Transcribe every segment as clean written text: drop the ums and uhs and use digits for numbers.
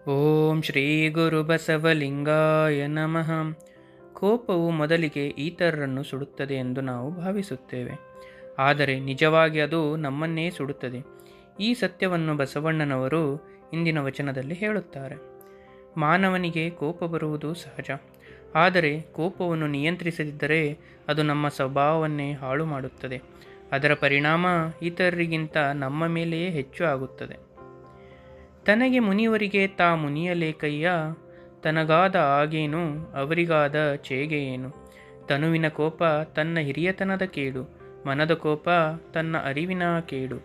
ಓಂ ಶ್ರೀ ಗುರು ಬಸವಲಿಂಗಾಯ ನಮಃ. ಕೋಪವು ಮೊದಲಿಗೆ ಇತರರನ್ನು ಸುಡುತ್ತದೆ ಎಂದು ನಾವು ಭಾವಿಸುತ್ತೇವೆ, ಆದರೆ ನಿಜವಾಗಿ ಅದು ನಮ್ಮನ್ನೇ ಸುಡುತ್ತದೆ. ಈ ಸತ್ಯವನ್ನು ಬಸವಣ್ಣನವರು ಇಂದಿನ ವಚನದಲ್ಲಿ ಹೇಳುತ್ತಾರೆ. ಮಾನವನಿಗೆ ಕೋಪ ಬರುವುದು ಸಹಜ, ಆದರೆ ಕೋಪವನ್ನು ನಿಯಂತ್ರಿಸದಿದ್ದರೆ ಅದು ನಮ್ಮ ಸ್ವಭಾವವನ್ನೇ ಹಾಳು ಮಾಡುತ್ತದೆ. ಅದರ ಪರಿಣಾಮ ಇತರರಿಗಿಂತ ನಮ್ಮ ಮೇಲೆಯೇ ಹೆಚ್ಚು ಆಗುತ್ತದೆ. ತನಗೆ ಮುನಿಯವರಿಗೆ ತಾ ಮುನಿಯಲೇಕಯ್ಯ, ತನಗಾದ ಆಗೇನು ಅವರಿಗಾದ ಚೇಗೆ ಏನು. ತನುವಿನ ಕೋಪ ತನ್ನ ಹಿರಿಯತನದ ಕೇಡು, ಮನದ ಕೋಪ ತನ್ನ ಅರಿವಿನ ಕೇಡು.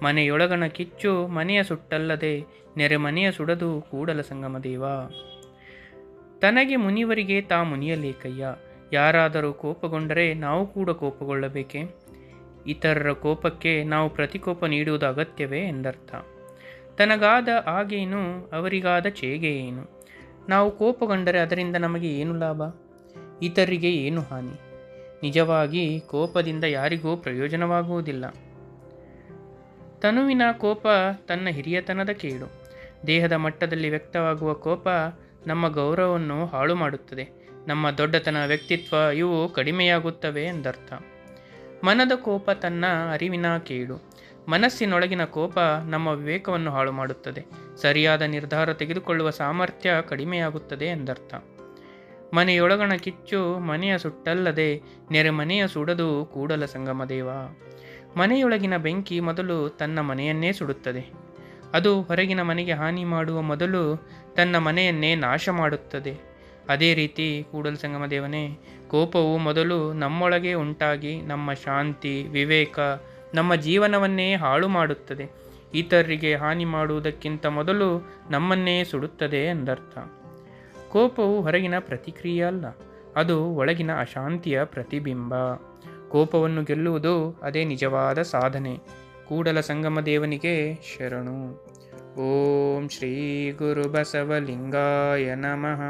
ಮನೆಯೊಳಗಣ ಕಿಚ್ಚು ಮನೆಯ ಸುಟ್ಟಲ್ಲದೆ, ನೆರೆ ಮನೆಯ ಸುಡದು ಕೂಡಲ ಸಂಗಮ ದೇವ. ತನಗೆ ಮುನಿವರಿಗೆ ತಾ ಮುನಿಯಲೇಕಯ್ಯ. ಯಾರಾದರೂ ಕೋಪಗೊಂಡರೆ ನಾವು ಕೂಡ ಕೋಪಗೊಳ್ಳಬೇಕೆ? ಇತರರ ಕೋಪಕ್ಕೆ ನಾವು ಪ್ರತಿಕೋಪ ನೀಡುವುದು ಅಗತ್ಯವೇ ಎಂದರ್ಥ. ತನಗಾದ ಆಗೇನು ಅವರಿಗಾದ ಚೇಗೆ ಏನು. ನಾವು ಕೋಪಗೊಂಡರೆ ಅದರಿಂದ ನಮಗೆ ಏನು ಲಾಭ, ಇತರರಿಗೆ ಏನು ಹಾನಿ? ನಿಜವಾಗಿ ಕೋಪದಿಂದ ಯಾರಿಗೂ ಪ್ರಯೋಜನವಾಗುವುದಿಲ್ಲ. ತನುವಿನ ಕೋಪ ತನ್ನ ಹಿರಿಯತನದ ಕೇಡು. ದೇಹದ ಮಟ್ಟದಲ್ಲಿ ವ್ಯಕ್ತವಾಗುವ ಕೋಪ ನಮ್ಮ ಗೌರವವನ್ನು ಹಾಳು ಮಾಡುತ್ತದೆ. ನಮ್ಮ ದೊಡ್ಡತನ, ವ್ಯಕ್ತಿತ್ವ ಇವು ಕಡಿಮೆಯಾಗುತ್ತವೆ ಎಂದರ್ಥ. ಮನದ ಕೋಪ ತನ್ನ ಅರಿವಿನ ಕೇಡು. ಮನಸ್ಸಿನೊಳಗಿನ ಕೋಪ ನಮ್ಮ ವಿವೇಕವನ್ನು ಹಾಳು ಮಾಡುತ್ತದೆ. ಸರಿಯಾದ ನಿರ್ಧಾರ ತೆಗೆದುಕೊಳ್ಳುವ ಸಾಮರ್ಥ್ಯ ಕಡಿಮೆಯಾಗುತ್ತದೆ ಎಂದರ್ಥ. ಮನೆಯೊಳಗಣ ಕಿಚ್ಚು ಮನೆಯ ಸುಟ್ಟಲ್ಲದೆ, ನೆರೆ ಮನೆಯ ಸುಡದು ಕೂಡಲ ಸಂಗಮ ದೇವ. ಮನೆಯೊಳಗಿನ ಬೆಂಕಿ ಮೊದಲು ತನ್ನ ಮನೆಯನ್ನೇ ಸುಡುತ್ತದೆ. ಅದು ಹೊರಗಿನ ಮನೆಗೆ ಹಾನಿ ಮಾಡುವ ಮೊದಲು ತನ್ನ ಮನೆಯನ್ನೇ ನಾಶ ಮಾಡುತ್ತದೆ. ಅದೇ ರೀತಿ ಕೂಡಲ ಸಂಗಮ ದೇವನೇ, ಕೋಪವು ಮೊದಲು ನಮ್ಮೊಳಗೆ ಉಂಟಾಗಿ ನಮ್ಮ ಶಾಂತಿ, ವಿವೇಕ, ನಮ್ಮ ಜೀವನವನ್ನೇ ಹಾಳು ಮಾಡುತ್ತದೆ. ಇತರರಿಗೆ ಹಾನಿ ಮಾಡುವುದಕ್ಕಿಂತ ಮೊದಲು ನಮ್ಮನ್ನೇ ಸುಡುತ್ತದೆ ಎಂದರ್ಥ. ಕೋಪವು ಹೊರಗಿನ ಪ್ರತಿಕ್ರಿಯೆ ಅಲ್ಲ, ಅದು ಒಳಗಿನ ಅಶಾಂತಿಯ ಪ್ರತಿಬಿಂಬ. ಕೋಪವನ್ನು ಗೆಲ್ಲುವುದು ಅದೇ ನಿಜವಾದ ಸಾಧನೆ. ಕೂಡಲ ಸಂಗಮ ದೇವನಿಗೆ ಶರಣು. ಓಂ ಶ್ರೀ ಗುರು ಬಸವಲಿಂಗಾಯ ನಮಃ.